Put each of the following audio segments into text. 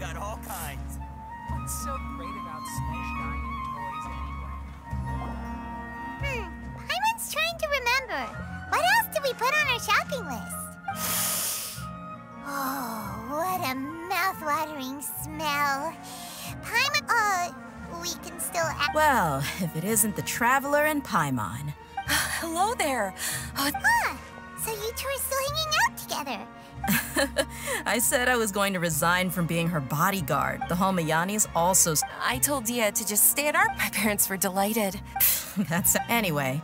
got all kinds. What's so great about Smash Diamond toys anyway? Paimon's trying to remember. What else did we put on our shopping list? Oh, what a mouth-watering smell. Paimon, we can still act. Well, if it isn't the Traveler and Paimon. Hello there. So you two are still hanging out together. I said I was going to resign from being her bodyguard. The Homayanis also... I told Dehya to just stay at our... My parents were delighted. That's... Anyway.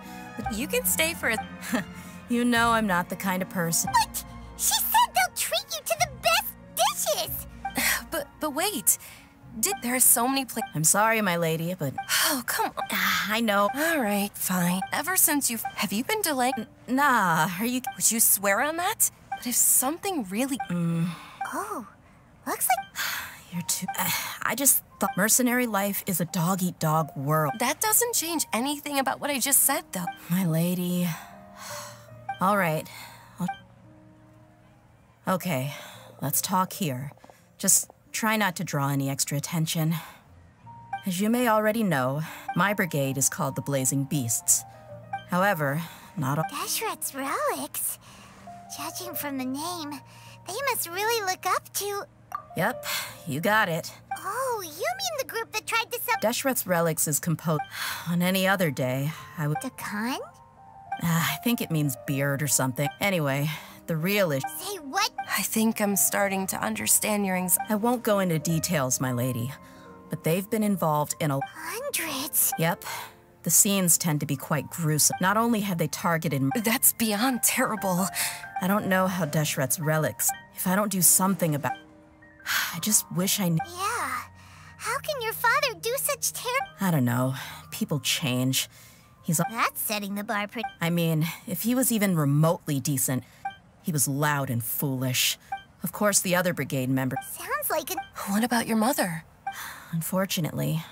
You can stay for a... You know I'm not the kind of person... What? She said they'll treat you to the best dishes! But wait. There are so many places... I'm sorry, my lady, but... Oh, come on. I know. All right, fine. Ever since you've... Have you been delayed? Nah, are you... Would you swear on that? But if something really... Oh, looks like... You're too... I just thought mercenary life is a dog-eat-dog world. That doesn't change anything about what I just said, though. My lady... All right. Okay, let's talk here. Just try not to draw any extra attention. As you may already know, my brigade is called the Blazing Beasts. However, not all... Deshret's relics? Judging from the name, they must really look up to... Yep, you got it. Oh, you mean the group that tried to sell... Deshret's relics is composed... On any other day, I would... Dakan? I think it means beard or something. Anyway, the real issue... Say what? I think I'm starting to understand your anxiety. I won't go into details, my lady, but they've been involved in a... Hundreds? Yep. The scenes tend to be quite gruesome. Not only have they targeted... That's beyond terrible. I don't know how Deshret's relics... If I don't do something about... I just wish I knew... Yeah. How can your father do such I don't know. People change. He's... That's setting the bar pretty... I mean, if he was even remotely decent, he was loud and foolish. Of course, the other brigade member... Sounds like a... What about your mother? Unfortunately...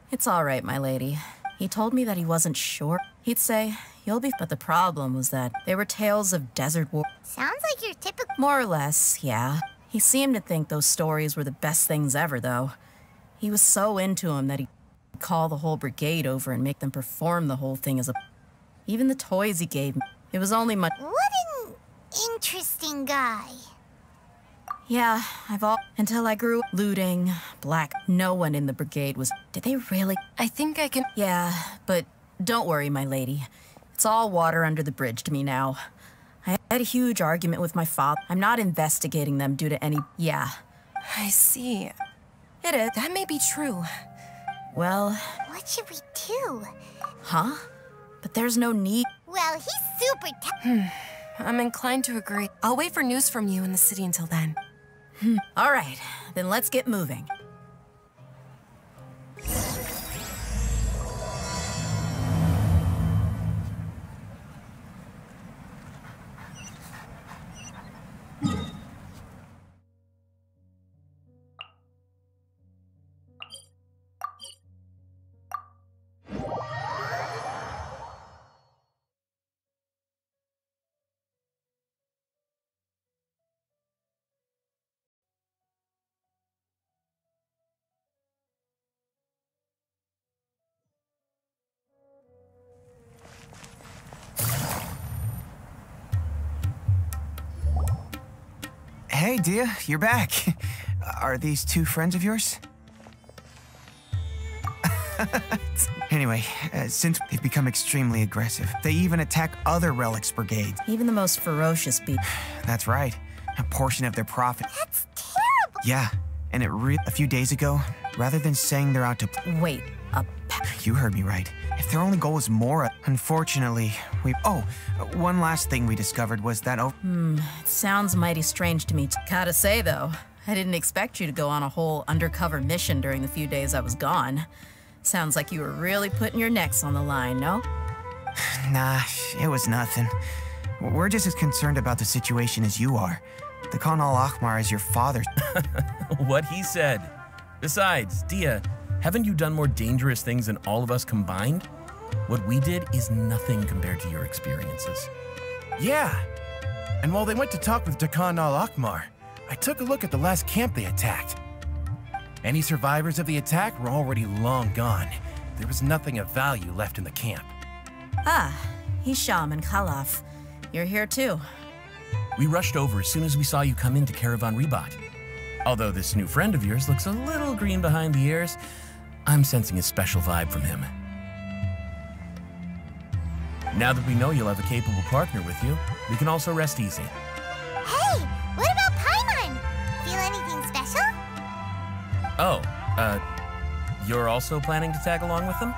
It's all right, my lady. He told me that he wasn't sure. He'd say, you'll be... But the problem was that they were tales of desert war... Sounds like your typical... More or less, yeah. He seemed to think those stories were the best things ever, though. He was so into them that he'd call the whole brigade over and make them perform the whole thing as a... Even the toys he gave me. It was only much... What an interesting guy. Yeah, until I grew looting, black. No one in the brigade was... Did they really? I think I can... Yeah, but don't worry, my lady. It's all water under the bridge to me now. I had a huge argument with my father. I'm not investigating them due to any... Yeah. I see. It is. That may be true. Well... What should we do? Huh? But there's no need... Well, he's super... I'm inclined to agree. I'll wait for news from you in the city until then. All right, then let's get moving. Hey, Dehya, you're back. Are these two friends of yours? Anyway, since they've become extremely aggressive, they even attack other relics brigades. Even the most ferocious beast. That's right. A portion of their profit. That's terrible. Yeah, and a few days ago, rather than saying they're out to... Wait, You heard me right. If their only goal was Mora, unfortunately, we... Oh, one last thing we discovered was that... It sounds mighty strange to me. Gotta say, though, I didn't expect you to go on a whole undercover mission during the few days I was gone. Sounds like you were really putting your necks on the line, no? Nah, it was nothing. We're just as concerned about the situation as you are. The Khan al-Ahmar is your father. What he said. Besides, Dehya, haven't you done more dangerous things than all of us combined? What we did is nothing compared to your experiences. Yeah. And while they went to talk with Dakan al-Ahmar, I took a look at the last camp they attacked. Any survivors of the attack were already long gone. There was nothing of value left in the camp. Ah, Hisham and Khalaf. You're here too. We rushed over as soon as we saw you come into Caravan Rebot. Although this new friend of yours looks a little green behind the ears, I'm sensing a special vibe from him. Now that we know you'll have a capable partner with you, we can also rest easy. Hey, what about Paimon? Feel anything special? Oh, you're also planning to tag along with them?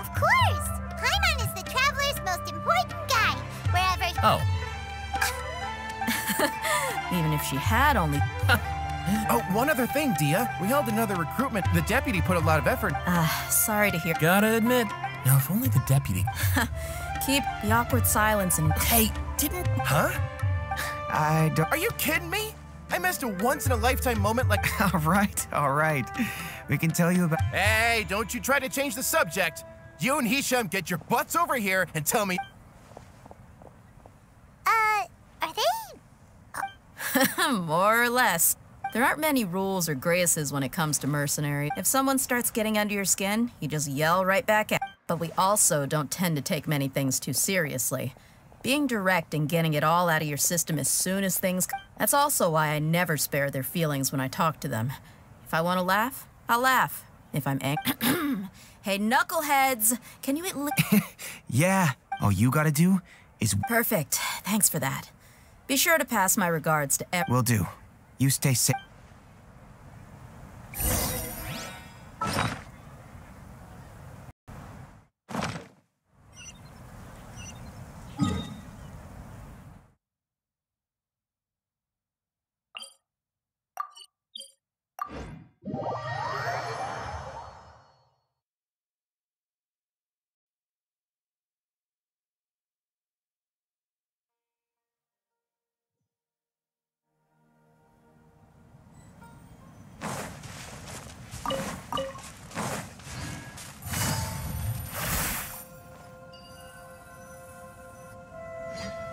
Of course! Paimon is the traveler's most important guide, wherever... Oh. Even if she had only... Oh, one other thing, Dehya. We held another recruitment. The deputy put a lot of effort. Sorry to hear. Gotta admit, now if only the deputy... Keep the awkward silence and... Hey, didn't... Huh? I don't... Are you kidding me? I missed a once-in-a-lifetime moment like... All right. We can tell you about... Hey, don't you try to change the subject. You and Hisham get your butts over here and tell me... Are they... More or less. There aren't many rules or graces when it comes to mercenary. If someone starts getting under your skin, you just yell right back at. But we also don't tend to take many things too seriously. Being direct and getting it all out of your system as soon as things... That's also why I never spare their feelings when I talk to them. If I want to laugh, I'll laugh. If I'm angry... Hey, knuckleheads! Can you at least... Yeah, all you gotta do is... Perfect. Thanks for that. Be sure to pass my regards to Will do. You stay safe.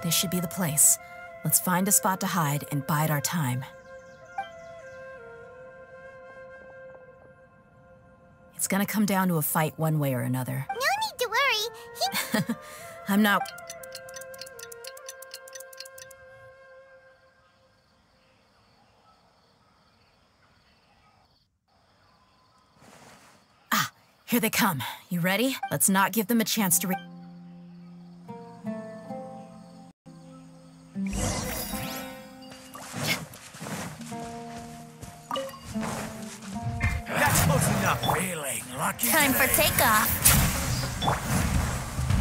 This should be the place. Let's find a spot to hide and bide our time. It's gonna come down to a fight one way or another. No need to worry. I'm not... Ah, here they come. You ready? Let's not give them a chance to That's close enough. Feeling lucky. Time for takeoff.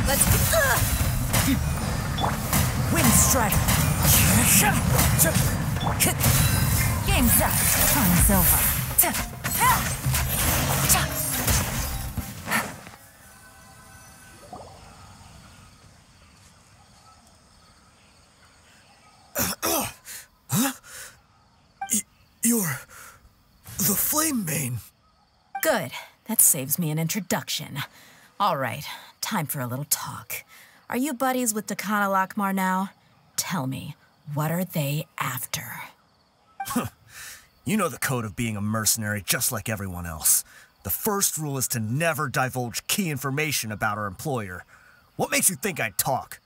Let's... Wind Strider. Game's up. Time's over. You're the Flame Mane. Good. That saves me an introduction. All right, time for a little talk. Are you buddies with Dehya Lakmar now? Tell me, what are they after? You know the code of being a mercenary just like everyone else. The first rule is to never divulge key information about our employer. What makes you think I'd talk?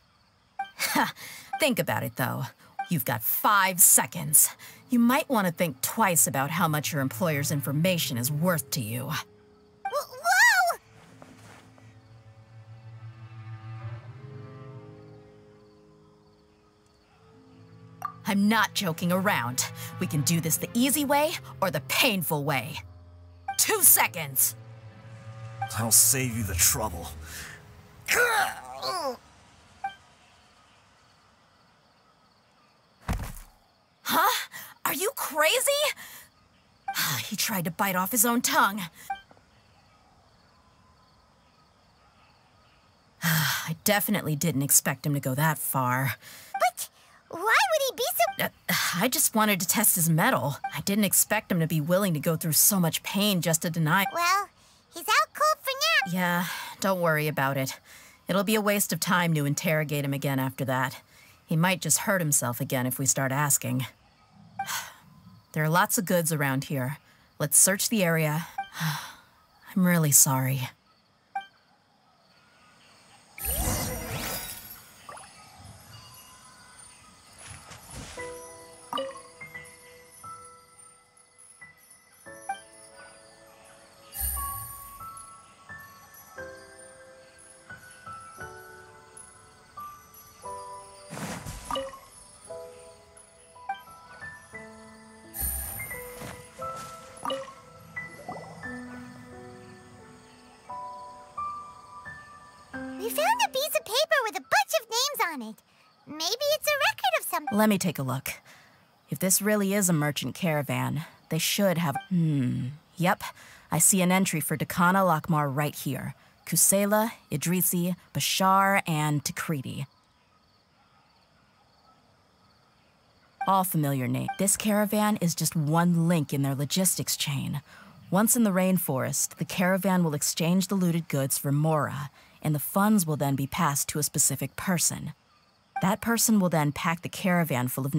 Think about it, though. You've got 5 seconds. You might want to think twice about how much your employer's information is worth to you. Whoa! I'm not joking around. We can do this the easy way or the painful way. 2 seconds. I'll save you the trouble. Huh? Are you crazy? He tried to bite off his own tongue. I definitely didn't expect him to go that far. But why would he be so... I just wanted to test his mettle. I didn't expect him to be willing to go through so much pain just to deny... Well, he's out cold for now. Yeah, don't worry about it. It'll be a waste of time to interrogate him again after that. He might just hurt himself again if we start asking. There are lots of goods around here. Let's search the area. I'm really sorry. We found a piece of paper with a bunch of names on it. Maybe it's a record of something. Let me take a look. If this really is a merchant caravan, they should have... Yep, I see an entry for Dakana Lakmar right here. Kusela, Idrisi, Bashar, and Takriti. All familiar names. This caravan is just one link in their logistics chain. Once in the rainforest, the caravan will exchange the looted goods for Mora, and the funds will then be passed to a specific person. That person will then pack the caravan full of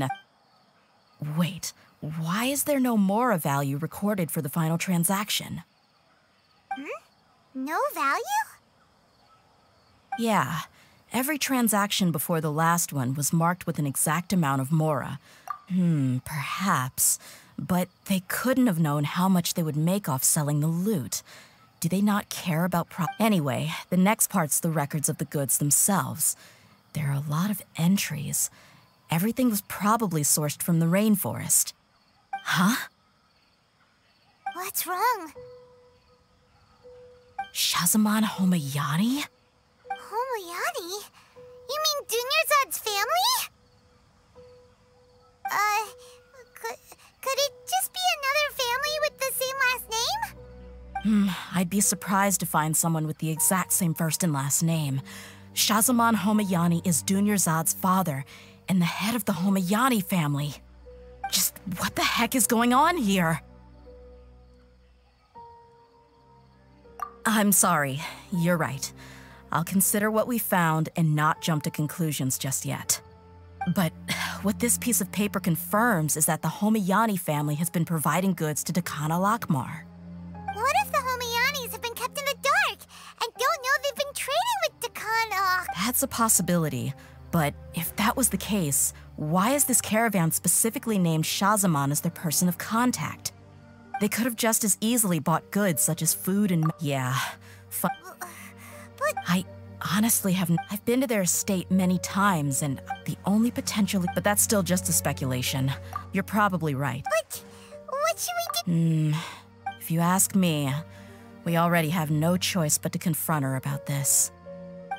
Wait, why is there no Mora value recorded for the final transaction? No value? Yeah, every transaction before the last one was marked with an exact amount of Mora. Perhaps. But they couldn't have known how much they would make off selling the loot. Do they not care about Anyway, the next part's the records of the goods themselves. There are a lot of entries. Everything was probably sourced from the rainforest. Huh? What's wrong? Shahzaman Homayani? Homayani? You mean Dunyarzad's family? Could it just be another family with the same last name? I'd be surprised to find someone with the exact same first and last name. Shahzaman Homayani is Dunyarzad's father, and the head of the Homayani family. Just what the heck is going on here? I'm sorry, you're right. I'll consider what we found and not jump to conclusions just yet. But what this piece of paper confirms is that the Homayani family has been providing goods to Dakana Lakmar. What if the Homayanis have been kept in the dark and don't know they've been trading with Dakana? That's a possibility, but if that was the case, why is this caravan specifically named Shahzaman as their person of contact? They could have just as easily bought goods such as food and... Yeah, But... I honestly haven't... I've been to their estate many times, and the only potentially... But that's still just a speculation. You're probably right. But... what should we do? If you ask me, we already have no choice but to confront her about this.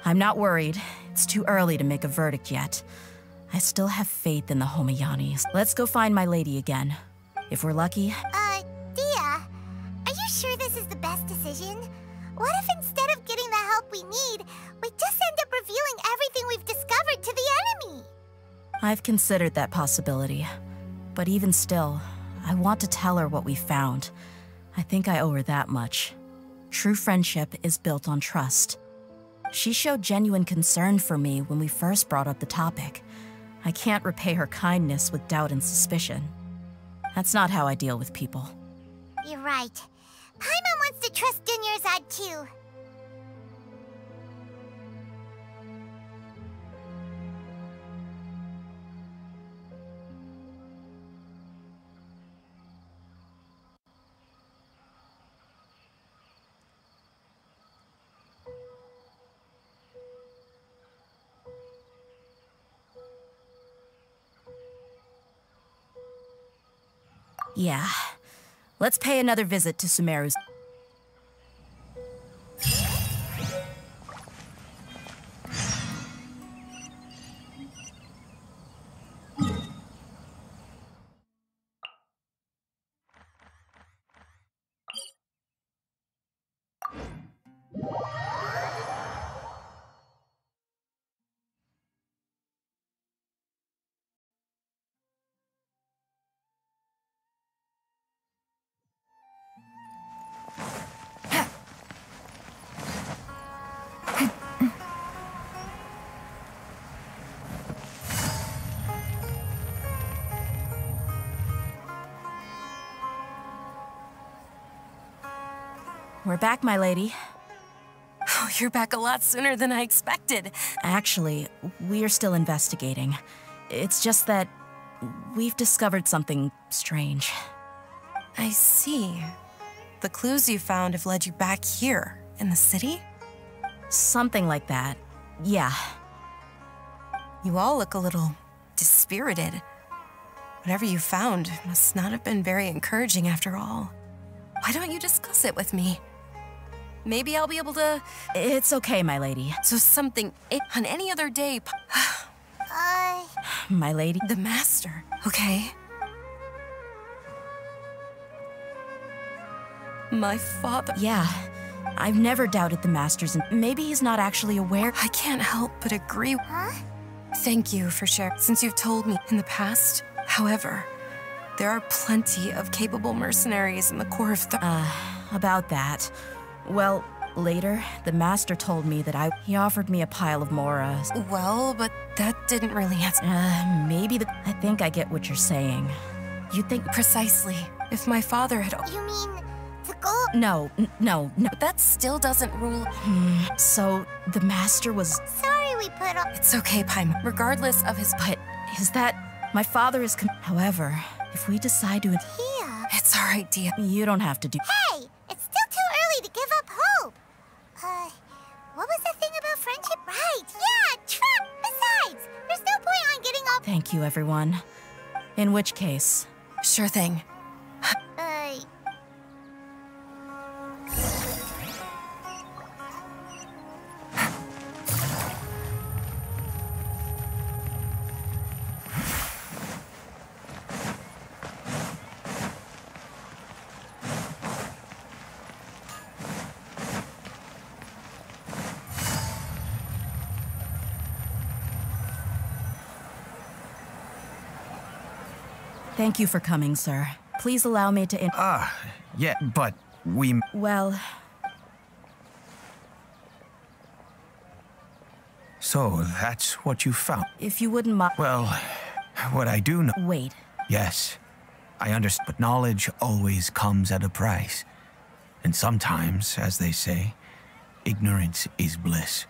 I'm not worried. It's too early to make a verdict yet. I still have faith in the Homayanis. Let's go find my lady again. If we're lucky... Dehya, are you sure this is the best decision? What if instead of getting the help we need, we just end up revealing everything we've discovered to the enemy? I've considered that possibility. But even still, I want to tell her what we found. I think I owe her that much. True friendship is built on trust. She showed genuine concern for me when we first brought up the topic. I can't repay her kindness with doubt and suspicion. That's not how I deal with people. You're right. Paimon wants to trust Dunyarzad too. Yeah. Let's pay another visit to Sumeru's. We're back, my lady. Oh, you're back a lot sooner than I expected. Actually, we are still investigating. It's just that we've discovered something strange. I see. The clues you found have led you back here, in the city? Something like that. Yeah. You all look a little dispirited. Whatever you found must not have been very encouraging after all. Why don't you discuss it with me? Maybe I'll be able to... It's okay, my lady. So something on any other day... My lady? The master. Okay. My father... Yeah. I've never doubted the masters, and maybe he's not actually aware. I can't help but agree. Huh? Thank you for sharing, since you've told me in the past. However, there are plenty of capable mercenaries in the core of the... About that. Well, later, the master told me that he offered me a pile of more, Well, but that didn't really answer... I think I get what you're saying. You think... Precisely. If my father had... You mean the gold? No. But that still doesn't rule... So, the master was... Sorry we put on. It's okay, Paimon. Regardless of his... But is that... My father is... However, if we decide to... Here. It's all right, Dehya. You don't have to do... Hey, it's still too early to give up hope. What was the thing about friendship? Right, yeah, trap. Besides, there's no point on getting all... Thank you, everyone. In which case... Sure thing. Thank you for coming, sir. Please allow me to Yeah, but we... Well... So, that's what you found? If you wouldn't mind... Well, what I do know... Wait. Yes, I understand, but knowledge always comes at a price. And sometimes, as they say, ignorance is bliss.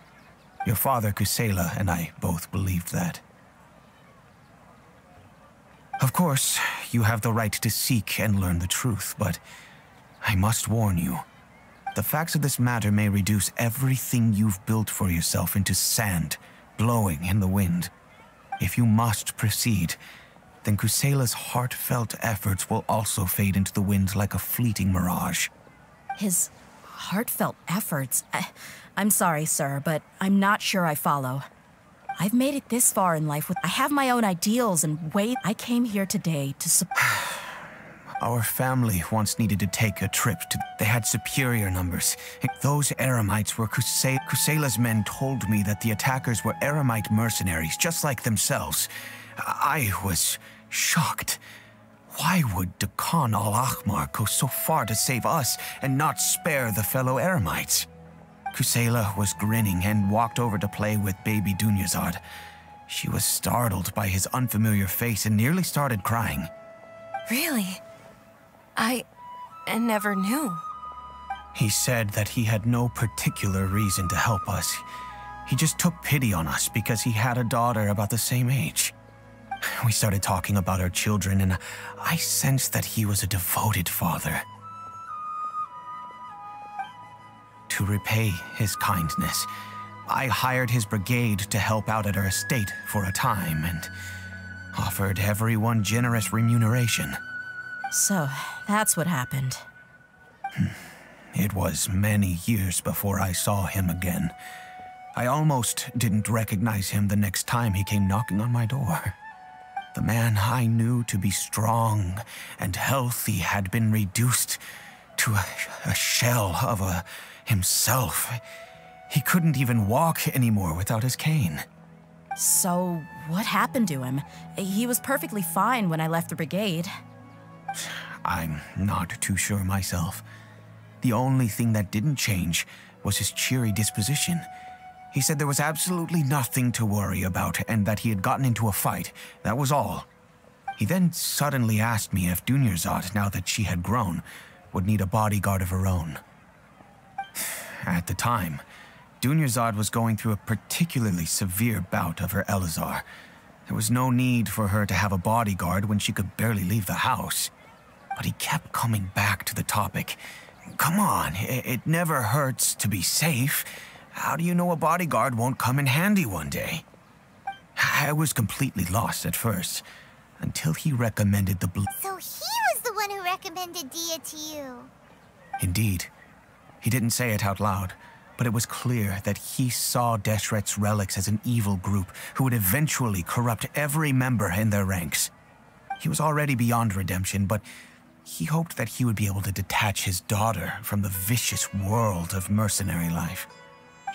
Your father, Kusela, and I both believed that. Of course, you have the right to seek and learn the truth, but I must warn you. The facts of this matter may reduce everything you've built for yourself into sand, blowing in the wind. If you must proceed, then Kusela's heartfelt efforts will also fade into the wind like a fleeting mirage. His heartfelt efforts? I'm sorry, sir, but I'm not sure I follow. I've made it this far in life. I have my own ideals and ways. I came here today to support... Our family once needed to take a trip to... They had superior numbers. Those Eremites were Kusela's men told me that the attackers were Eremite mercenaries, just like themselves. I was shocked. Why would Dakan al-Ahmar go so far to save us and not spare the fellow Eremites? Kusela was grinning and walked over to play with baby Dunyazad. She was startled by his unfamiliar face and nearly started crying. Really? I never knew. He said that he had no particular reason to help us. He just took pity on us because he had a daughter about the same age. We started talking about our children, and I sensed that he was a devoted father. To repay his kindness, I hired his brigade to help out at our estate for a time and offered everyone generous remuneration. So, that's what happened. It was many years before I saw him again. I almost didn't recognize him the next time he came knocking on my door. The man I knew to be strong and healthy had been reduced to a shell of himself. He couldn't even walk anymore without his cane. So, what happened to him? He was perfectly fine when I left the brigade. I'm not too sure myself. The only thing that didn't change was his cheery disposition. He said there was absolutely nothing to worry about and that he had gotten into a fight. That was all. He then suddenly asked me if Dunyazad, now that she had grown, would need a bodyguard of her own. at the time, Dunyarzad was going through a particularly severe bout of her Elazar. There was no need for her to have a bodyguard when she could barely leave the house. But he kept coming back to the topic. Come on, it never hurts to be safe. How do you know a bodyguard won't come in handy one day? I was completely lost at first, until he recommended the blue. So he was the one who recommended Dehya to you. Indeed. He didn't say it out loud, but it was clear that he saw Deshret's relics as an evil group who would eventually corrupt every member in their ranks. He was already beyond redemption, but he hoped that he would be able to detach his daughter from the vicious world of mercenary life.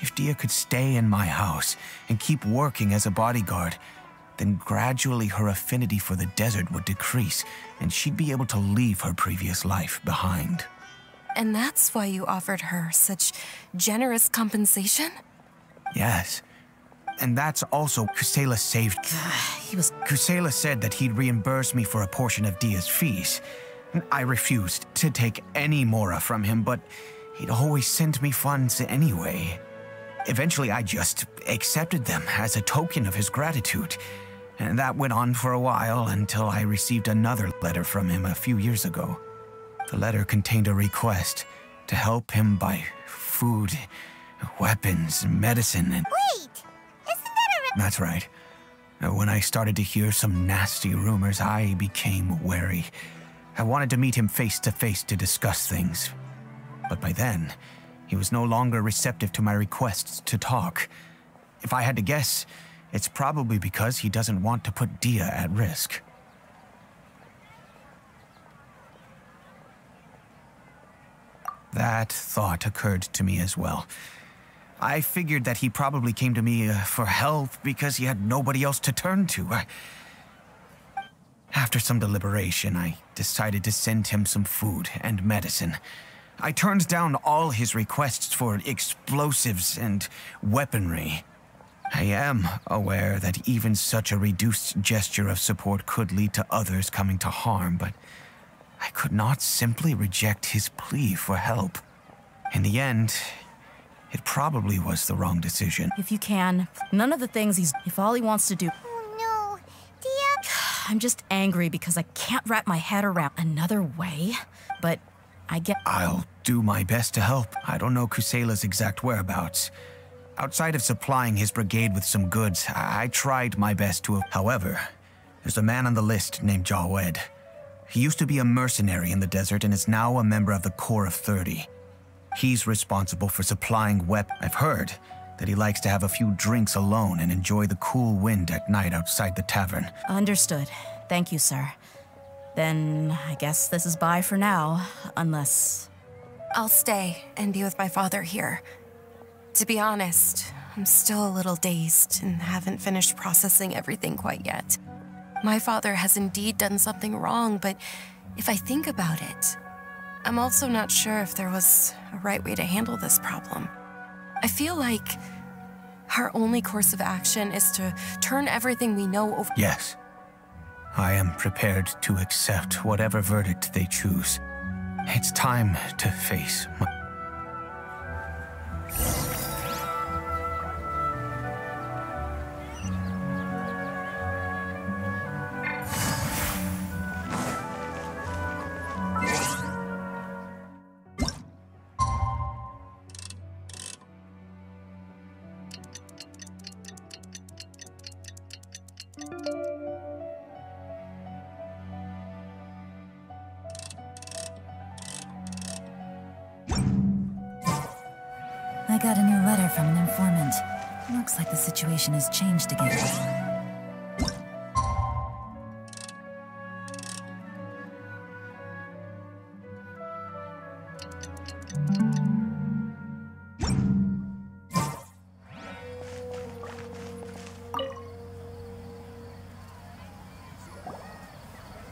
If Dehya could stay in my house and keep working as a bodyguard, then gradually her affinity for the desert would decrease, and she'd be able to leave her previous life behind. And that's why you offered her such generous compensation? Yes. And that's also Kusela saved. Kusela said that he'd reimburse me for a portion of Dehya's fees. I refused to take any mora from him, but he'd always send me funds anyway. Eventually, I just accepted them as a token of his gratitude. And that went on for a while until I received another letter from him a few years ago. The letter contained a request to help him buy food, weapons, medicine, and... Wait! Isn't that a... That's right. When I started to hear some nasty rumors, I became wary. I wanted to meet him face to face to discuss things. But by then, he was no longer receptive to my requests to talk. If I had to guess, it's probably because he doesn't want to put Dehya at risk. That thought occurred to me as well. I figured that he probably came to me for help because he had nobody else to turn to. After some deliberation, I decided to send him some food and medicine. I turned down all his requests for explosives and weaponry. I am aware that even such a reduced gesture of support could lead to others coming to harm, but I could not simply reject his plea for help. In the end, it probably was the wrong decision. If you can, none of the things if all he wants to do... Oh no, Dehya... I'm just angry because I can't wrap my head around another way, but I get... I'll do my best to help. I don't know Kusela's exact whereabouts. Outside of supplying his brigade with some goods, I tried my best to... However, there's a man on the list named Jawed. He used to be a mercenary in the desert and is now a member of the Corps of 30. He's responsible for supplying weapons. I've heard that he likes to have a few drinks alone and enjoy the cool wind at night outside the tavern. Understood. Thank you, sir. Then I guess this is bye for now, unless... I'll stay and be with my father here. To be honest, I'm still a little dazed and haven't finished processing everything quite yet. My father has indeed done something wrong, but if I think about it, I'm also not sure if there was a right way to handle this problem. I feel like our only course of action is to turn everything we know over. Yes. I am prepared to accept whatever verdict they choose. It's time to face my... I got a new letter from an informant. Looks like the situation has changed again.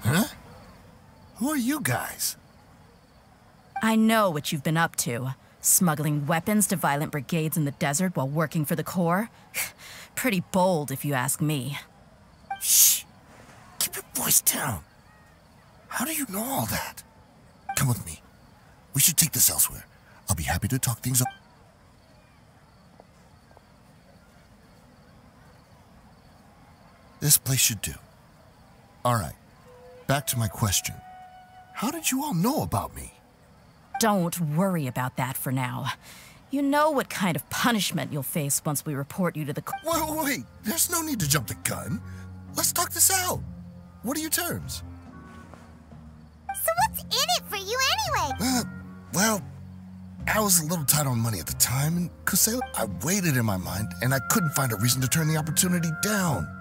Huh? Who are you guys? I know what you've been up to. Smuggling weapons to violent brigades in the desert while working for the Corps? Pretty bold, if you ask me. Shh! Keep your voice down. How do you know all that? Come with me. We should take this elsewhere. I'll be happy to talk things up. This place should do. All right, back to my question. How did you all know about me? Don't worry about that for now. You know what kind of punishment you'll face once we report you to the Wait. There's no need to jump the gun. Let's talk this out. What are your terms? So what's in it for you anyway? Well, I was a little tight on money at the time, and Kusela, I waited in my mind, and I couldn't find a reason to turn the opportunity down.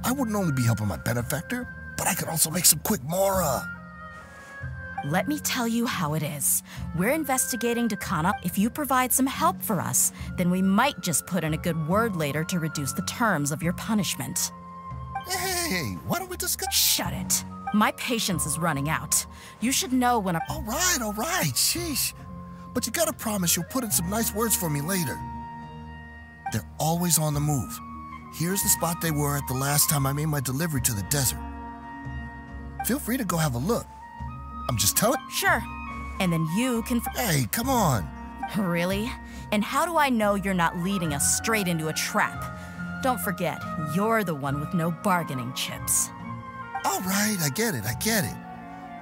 I wouldn't only be helping my benefactor, but I could also make some quick mora. Let me tell you how it is. We're investigating Dakana. If you provide some help for us, then we might just put in a good word later to reduce the terms of your punishment. Hey, why don't we discuss— Shut it. My patience is running out. You should know when a— All right, sheesh. But you gotta promise you'll put in some nice words for me later. They're always on the move. Here's the spot they were at the last time I made my delivery to the desert. Feel free to go have a look. I'm just telling— Sure. And then you can— Hey, come on. Really? And how do I know you're not leading us straight into a trap? Don't forget, you're the one with no bargaining chips. All right, I get it.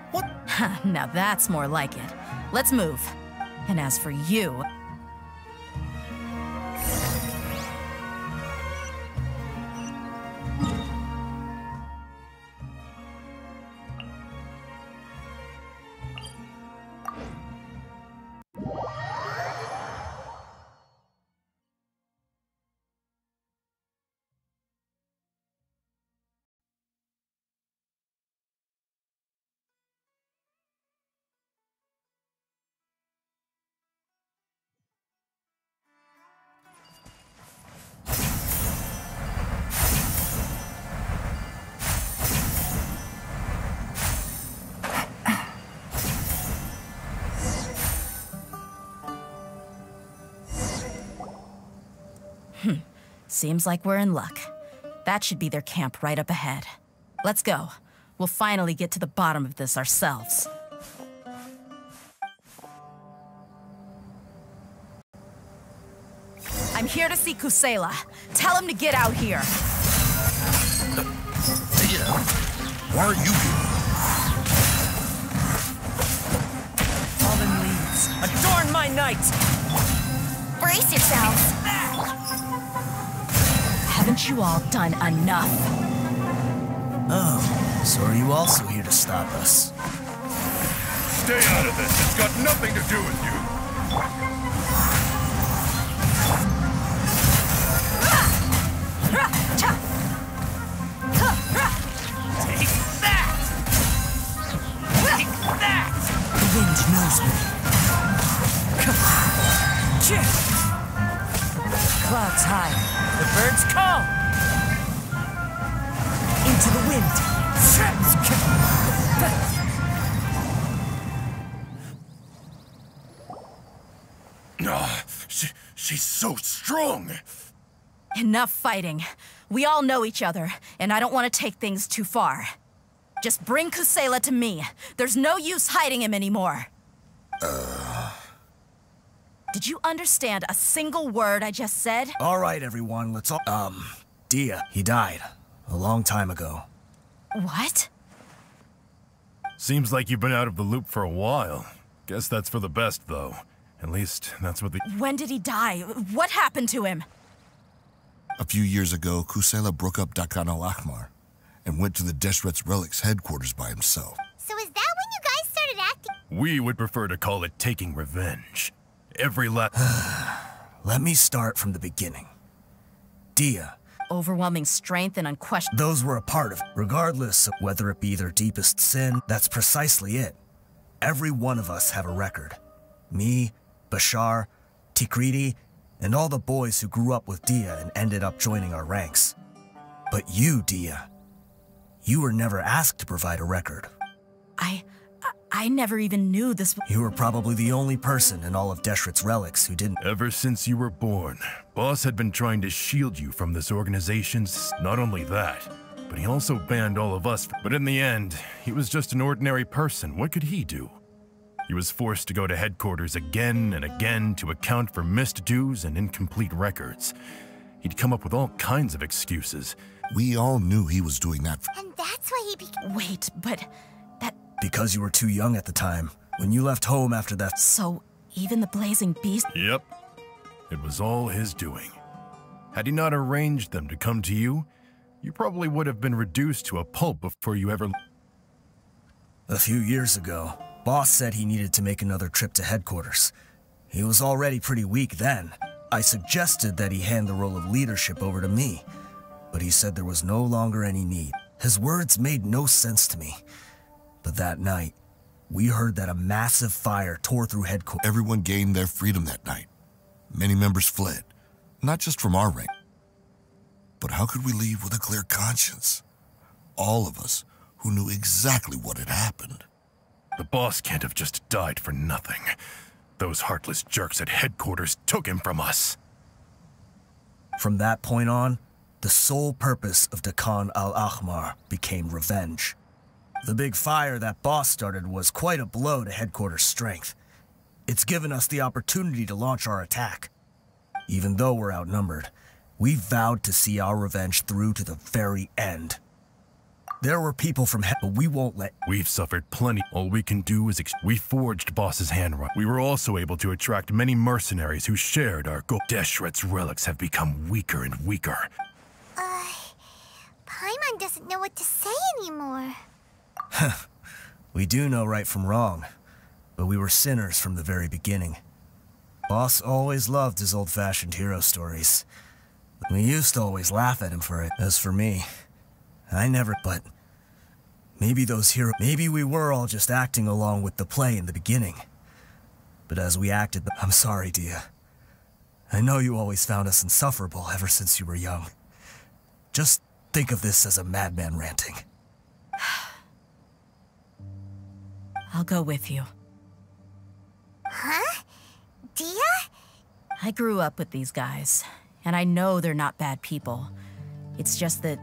What? Now that's more like it. Let's move. And as for you— Seems like we're in luck. That should be their camp right up ahead. Let's go. We'll finally get to the bottom of this ourselves. I'm here to see Kusela. Tell him to get out here. Yeah. Why are you here? Fallen leaves, adorn my night! Brace yourselves. Haven't you all done enough? Oh, so are you also here to stop us? Stay out of this. It's got nothing to do with you. Take that! Take that! The wind knows me. Clouds high, the birds call. Into the wind. She's so strong. Enough fighting. We all know each other, and I don't want to take things too far. Just bring Kusela to me. There's no use hiding him anymore. Did you understand a single word I just said? All right, everyone, let's all— Dehya, he died a long time ago. What? Seems like you've been out of the loop for a while. Guess that's for the best, though. At least, that's what the— When did he die? What happened to him? A few years ago, Kusela broke up Dakan al-Ahmar and went to the Deshret's Relics headquarters by himself. So is that when you guys started acting? We would prefer to call it taking revenge. Every Let me start from the beginning. Dehya. Overwhelming strength and unquestioned— Those were a part of it. Regardless of whether it be their deepest sin, that's precisely it. Every one of us have a record. Me, Bashar, Tikriti, and all the boys who grew up with Dehya and ended up joining our ranks. But you, Dehya, you were never asked to provide a record. I never even knew this— You were probably the only person in all of Deshret's Relics who didn't— Ever since you were born, Boss had been trying to shield you from this organization's— Not only that, but he also banned all of us. But in the end, he was just an ordinary person. What could he do? He was forced to go to headquarters again and again to account for missed dues and incomplete records. He'd come up with all kinds of excuses. We all knew he was doing that. And that's why he became... Wait, but that... Because you were too young at the time. When you left home after that... So, even the Blazing Beast... Yep. It was all his doing. Had he not arranged them to come to you, you probably would have been reduced to a pulp before you ever... A few years ago, Boss said he needed to make another trip to headquarters. He was already pretty weak then. I suggested that he hand the role of leadership over to me, but he said there was no longer any need. His words made no sense to me. But that night, we heard that a massive fire tore through headquarters. Everyone gained their freedom that night. Many members fled, not just from our rank. But how could we leave with a clear conscience? All of us who knew exactly what had happened. The boss can't have just died for nothing. Those heartless jerks at headquarters took him from us. From that point on, the sole purpose of Dakan al-Ahmar became revenge. The big fire that Boss started was quite a blow to headquarters' strength. It's given us the opportunity to launch our attack. Even though we're outnumbered, we vowed to see our revenge through to the very end. There were people from but we won't let... We've suffered plenty. All we can do is... We forged Boss's handwriting. We were also able to attract many mercenaries who shared our goal. Deshret's relics have become weaker and weaker. Paimon doesn't know what to say anymore. We do know right from wrong, but we were sinners from the very beginning. Boss always loved his old-fashioned hero stories. We used to always laugh at him for it. As for me, I never... But maybe maybe we were all just acting along with the play in the beginning. But as we acted... I'm sorry, Dehya. I know you always found us insufferable ever since you were young. Just think of this as a madman ranting. I'll go with you. Huh? Dehya? I grew up with these guys, and I know they're not bad people. It's just that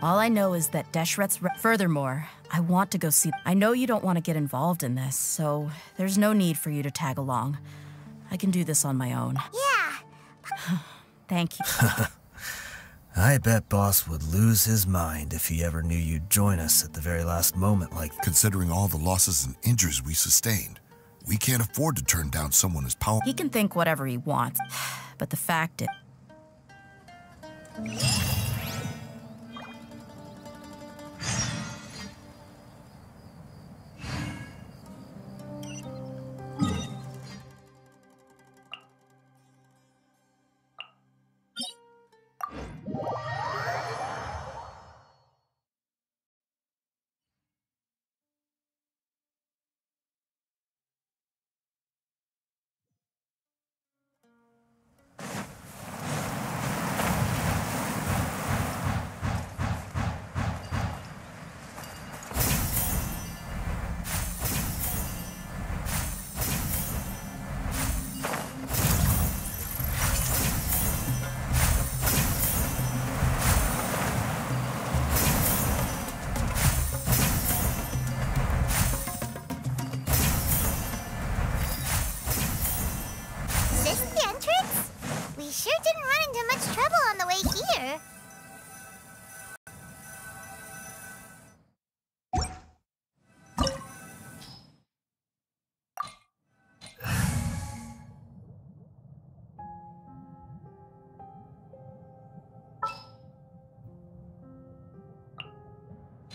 all I know is that Deshret's... Furthermore, I want to go see... I know you don't want to get involved in this, so there's no need for you to tag along. I can do this on my own. Yeah. Thank you. I bet Boss would lose his mind if he ever knew you'd join us at the very last moment like... Considering all the losses and injuries we sustained, we can't afford to turn down someone as powerful. He can think whatever he wants, but the fact is...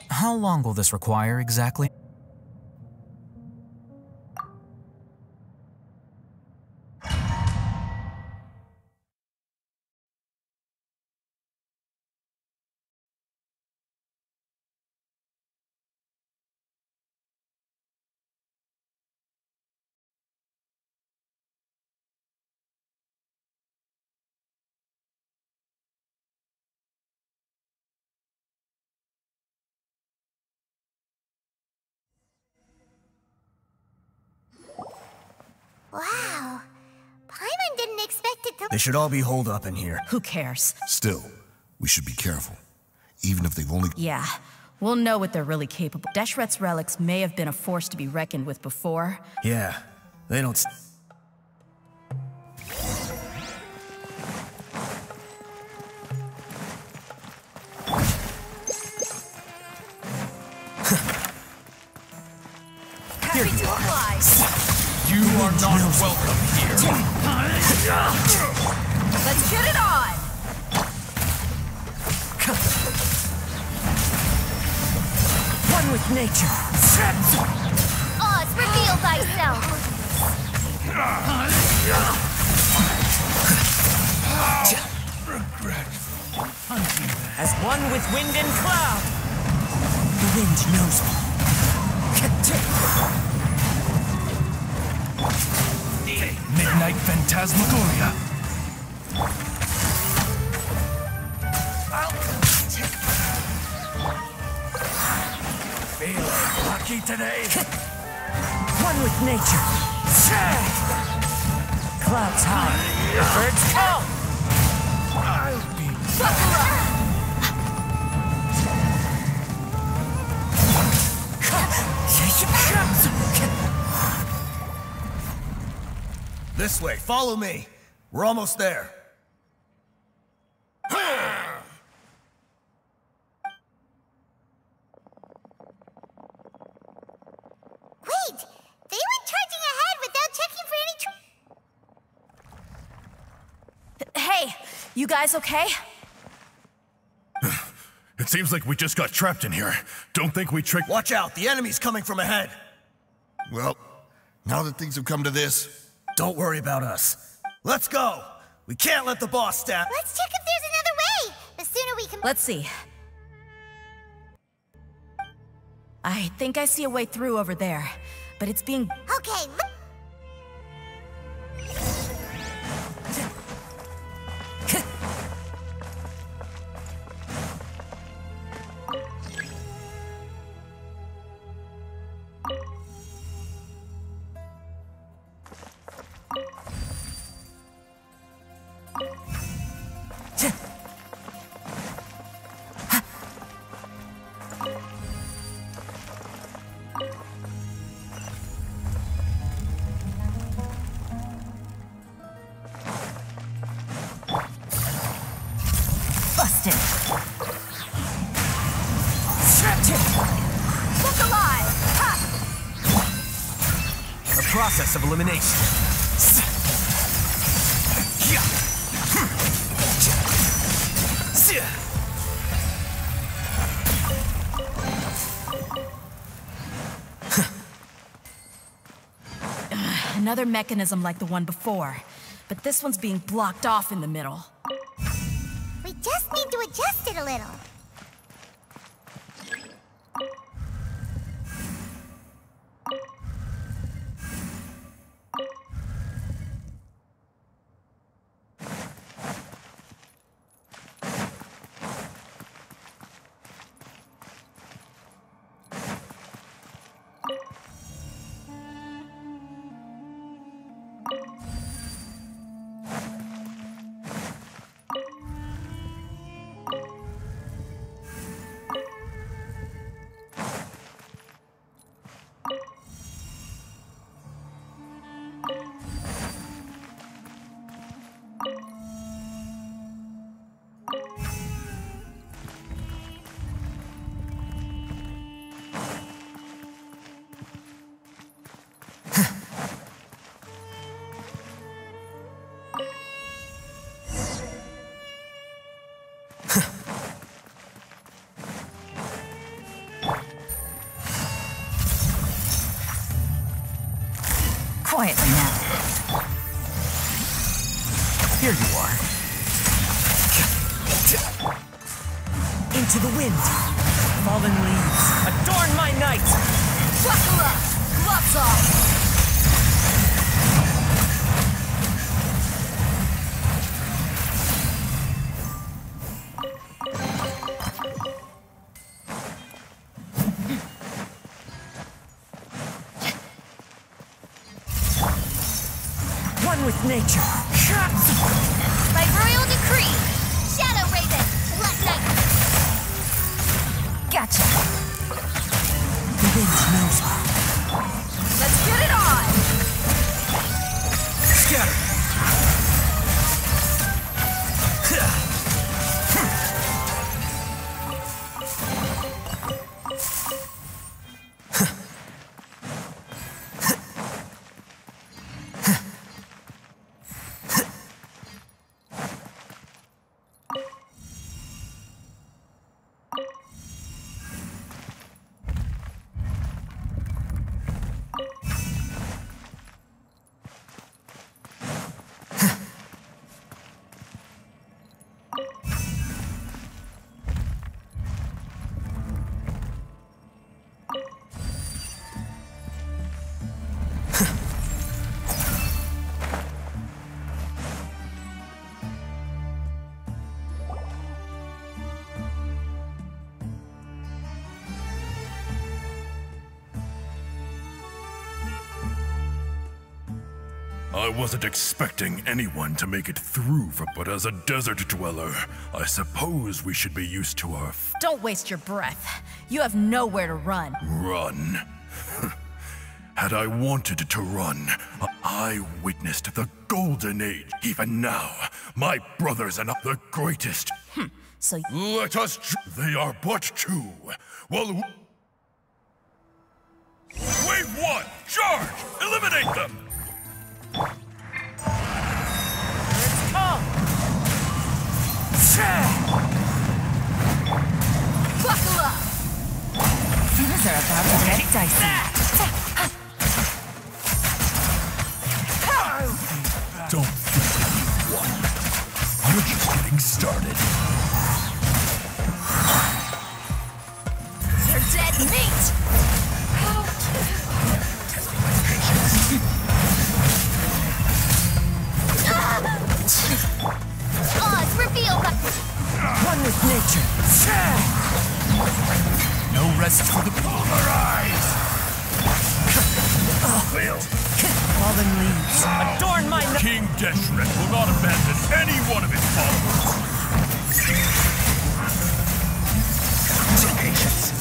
How long will this require exactly? Wow. Paimon didn't expect it to... They should all be holed up in here. Who cares? Still, we should be careful. Even if they've only... Yeah, we'll know what they're really capable. Deshret's relics may have been a force to be reckoned with before. Yeah, they don't... free to fly. You are not welcome here. Let's get it on! One with nature. Oz, reveal thyself! Regret. As one with wind and cloud. The wind knows me. Midnight Phantasmagoria. Feeling lucky today. One with nature. Clouds high. Birds come. I'll be Buckle up! This way, follow me. We're almost there. Wait! They went charging ahead without checking for any Hey, you guys okay? It seems like we just got trapped in here. Don't think we tricked— Watch out, the enemy's coming from ahead. Well, now that things have come to this, Don't worry about us. Let's go. We can't let the boss stab. Let's check if there's another way! The sooner we can— Let's see. I think I see a way through over there, but it's being... Okay, Busted! Look alive! Ha! A process of elimination. Another mechanism like the one before, but this one's being blocked off in the middle. we just need to adjust it a little. Quietly now. Here you are. Into the wind. Fallen leaves. Adorn my night. Buckle up! Gloves off! One with nature. By royal decree, Shadow Raven, Black Knight. Gotcha. The wind knows me. Let's get it on! Scatter. I wasn't expecting anyone to make it through, but as a desert dweller, I suppose we should be used to our Don't waste your breath. You have nowhere to run. run. Had I wanted to run, I witnessed the golden age. Even now, my brothers and I, the greatest. So Let us. They are but two. Well, wave one, charge! Eliminate them! buckle up! Things are about to get dicey. Don't think you won. We're just getting started. They're dead meat! Oz, reveal the... One with nature. No rest for the polar eyes! Fallen leaves. Adorn my King Deshret will not abandon any one of his followers. Patience.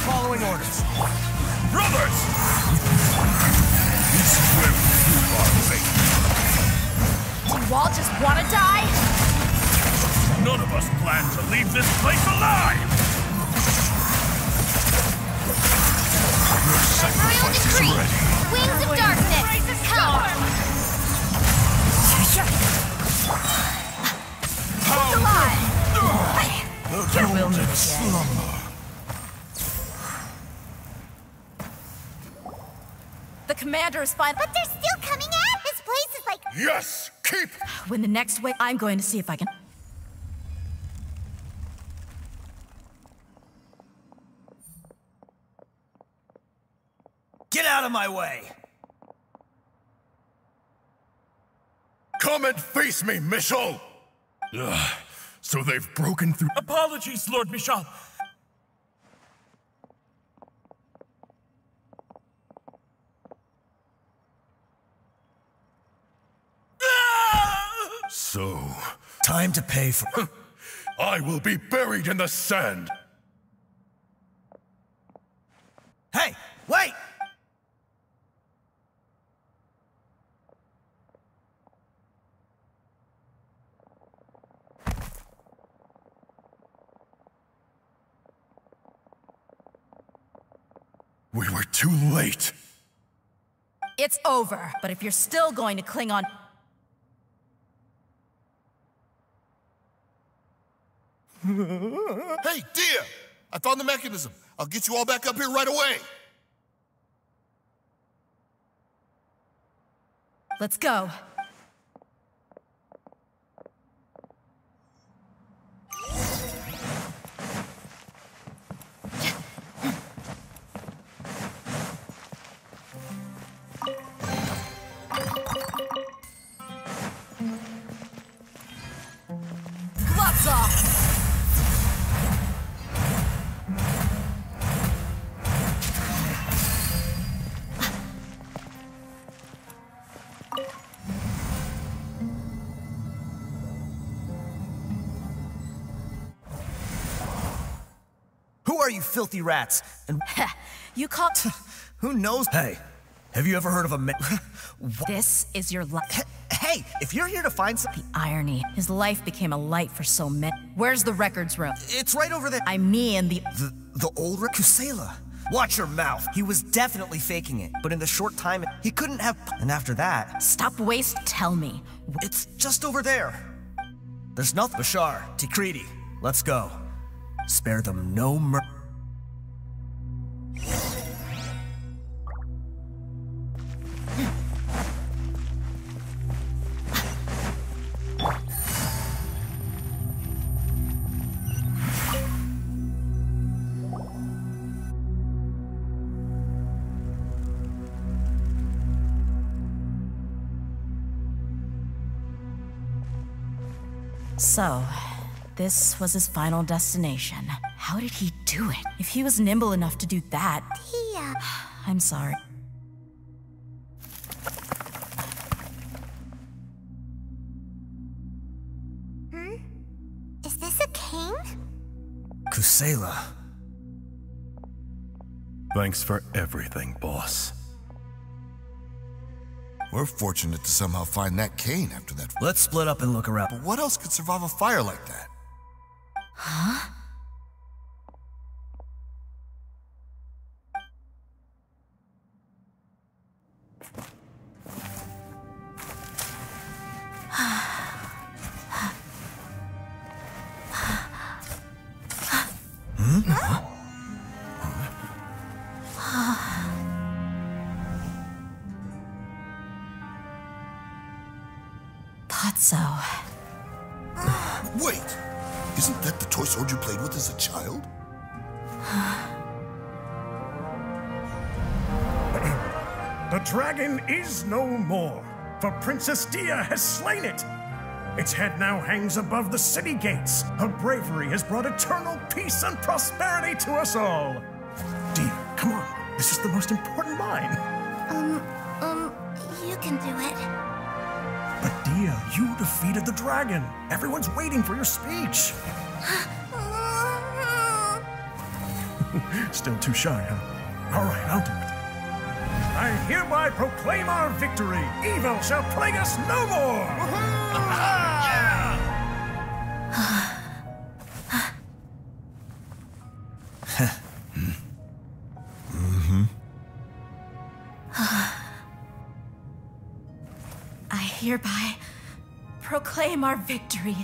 following orders. Brothers! This is where we prove our fate. Do you all just want to die? None of us plan to leave this place alive! Your sacrifice is ready. Wings of darkness, come! Who's alive? The golden slumber. The commander is fine. But they're still coming at! This place is like... Yes! Keep! When the next wave, I'm going to see if I can... Get out of my way! Come and face me, Michel! Ugh, so they've broken through. Apologies, Lord Michal. So, Time to pay for... I will be buried in the sand. Hey, wait! We were too late. It's over, but if you're still going to cling on... Hey, Dehya! I found the mechanism. I'll get you all back up here right away. Let's go. Gloves off! Who are you filthy rats? And You call... who knows? Hey, have you ever heard of a This is your life. Hey, if you're here to find something... The irony. His life became a light for so many. Where's the records room? It's right over there. I mean the... The old Kusela. Watch your mouth. He was definitely faking it, but in the short time, he couldn't have... And after that... Stop waste. Tell me. It's just over there. There's nothing. Bashar, Tikriti, let's go. Spare them no mercy. So, this was his final destination. How did he do it? If he was nimble enough to do that... Dehya. I'm sorry. Is this a cane? Kusela. Thanks for everything, boss. We're fortunate to somehow find that cane after that. Let's split up and look around. But what else could survive a fire like that? Huh? Thought so. Wait! Isn't that the toy sword you played with as a child? The dragon is no more, for Princess Dehya has slain it. Its head now hangs above the city gates. Her bravery has brought eternal peace and prosperity to us all. Dehya, come on. This is the most important line. You can do it. But Dehya, you defeated the dragon. Everyone's waiting for your speech. Still too shy, huh? All right, I'll do it. I hereby proclaim our victory. Evil shall plague us no more. I hereby proclaim our victory.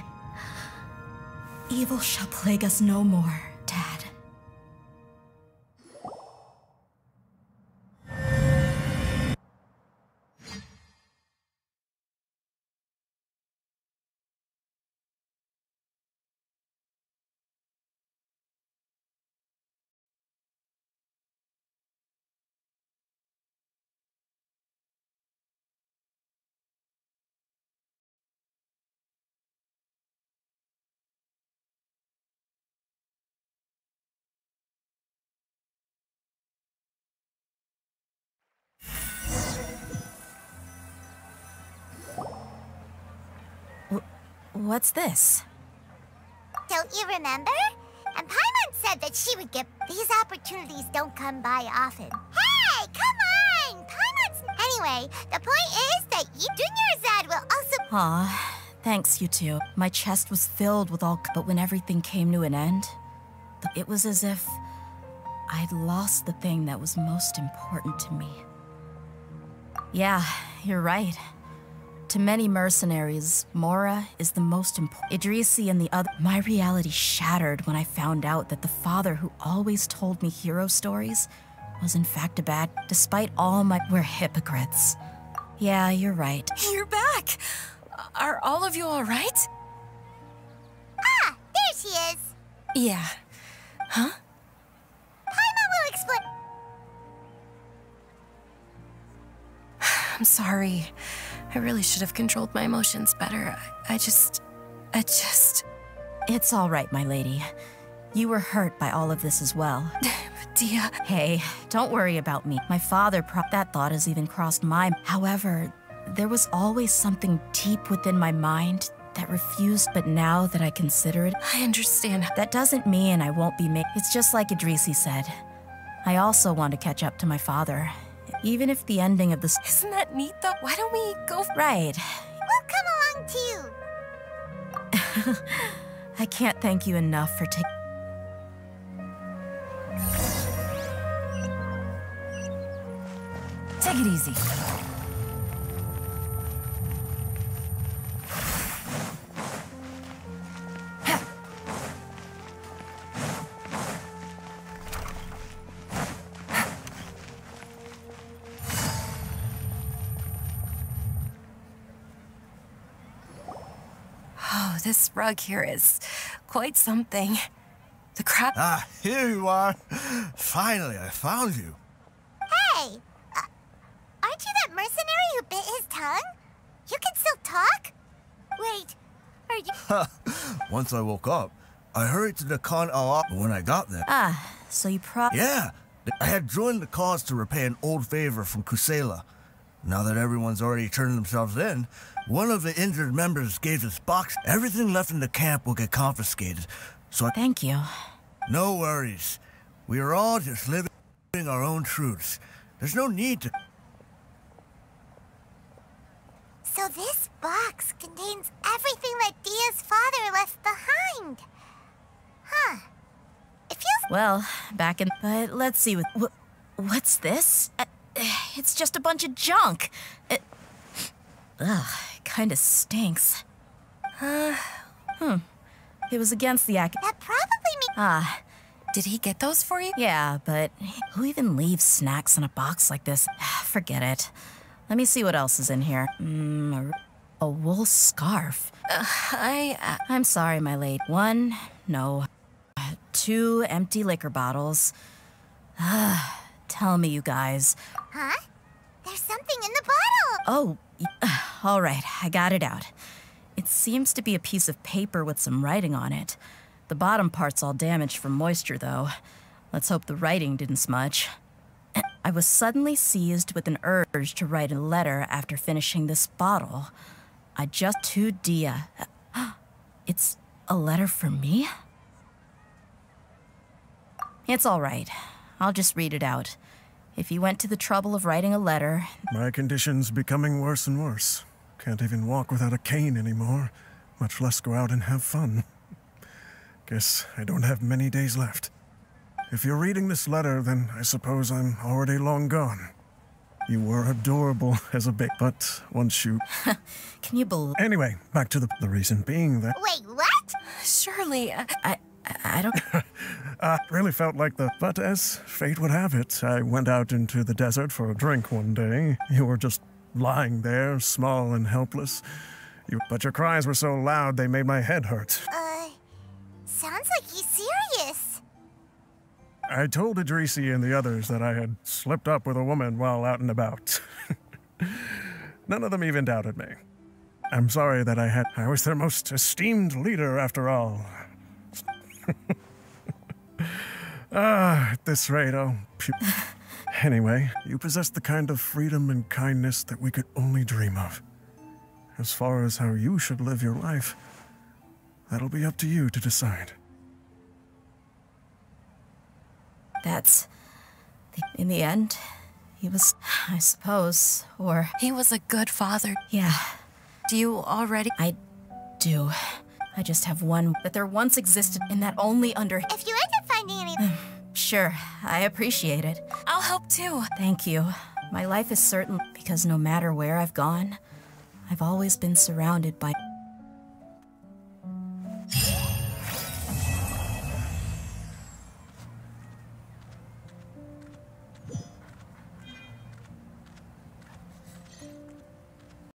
Evil shall plague us no more, Dad. What's this? Don't you remember? And Paimon said that she would get... These opportunities don't come by often. Hey, come on! Paimon's... Anyway, the point is that you, Dunyarzad, will also... Aw, thanks, you two. My chest was filled with all... But when everything came to an end, it was as if I'd lost the thing that was most important to me. Yeah, you're right. To many mercenaries, Mora is the most important. Idrisi and the other. My reality shattered when I found out that the father who always told me hero stories was in fact a bad. Despite all my. We're hypocrites. Yeah, you're right. You're back! Are all of you all right? Ah, there she is. Yeah. Huh? Paimon will explain. I'm sorry. I really should have controlled my emotions better. I just... It's all right, my lady. You were hurt by all of this as well. Dehya... Hey, don't worry about me. My father that thought has even crossed my... However, there was always something deep within my mind that refused, but now that I consider it... I understand. That doesn't mean I won't be It's just like Idrisi said. I also want to catch up to my father. Even if the ending of this... Isn't that neat, though? Why don't we go... Right. We'll come along, too. I can't thank you enough for taking... Take it easy. This rug here is quite something. The crap... Ah, here you are. Finally, I found you. Hey! Aren't you that mercenary who bit his tongue? You can still talk? Wait, are you... Once I woke up, I hurried to the Khan al. When I got there... Ah, so you Yeah! I had joined the cause to repay an old favor from Kusela. Now that everyone's already turned themselves in, one of the injured members gave this box. Everything left in the camp will get confiscated, so I... Thank you. No worries. We are all just living our own truths. There's no need to... So this box contains everything that Dia's father left behind. Huh. It feels... Well, back in... But let's see what's this? It's just a bunch of junk. It kind of stinks. It was against the act... That probably means... Did he get those for you? Yeah, but who even leaves snacks in a box like this? Forget it. Let me see what else is in here. A wool scarf. I'm sorry, my lady. 1, no. 2 empty liquor bottles. Tell me, you guys. Huh? There's something in the bottle! Oh, all right, I got it out. It seems to be a piece of paper with some writing on it. The bottom part's all damaged from moisture, though. Let's hope the writing didn't smudge. I was suddenly seized with an urge to write a letter after finishing this bottle. To Dehya. It's a letter for me? It's all right. I'll just read it out. If you went to the trouble of writing a letter... My condition's becoming worse and worse. Can't even walk without a cane anymore, much less go out and have fun. Guess I don't have many days left. If you're reading this letter, then I suppose I'm already long gone. You were adorable as a baby, but once you... Can you believe... Anyway, back to the reason being that... Wait, what? Surely, I don't... Really felt like the... But as fate would have it, I went out into the desert for a drink one day. You were just lying there, small and helpless. But your cries were so loud they made my head hurt. Sounds like he's serious. I told Idrisi and the others that I had slipped up with a woman while out and about. None of them even doubted me. I'm sorry that I was their most esteemed leader after all. At this rate, Anyway, you possess the kind of freedom and kindness that we could only dream of. As far as how you should live your life, that'll be up to you to decide. In the end, he was, I suppose, or... He was a good father. Yeah. Do you already... I do. I just have one that there once existed and that only under... If you end up finding anything... Sure, I appreciate it. I'll help too. Thank you. My life is certain because no matter where I've gone, I've always been surrounded by...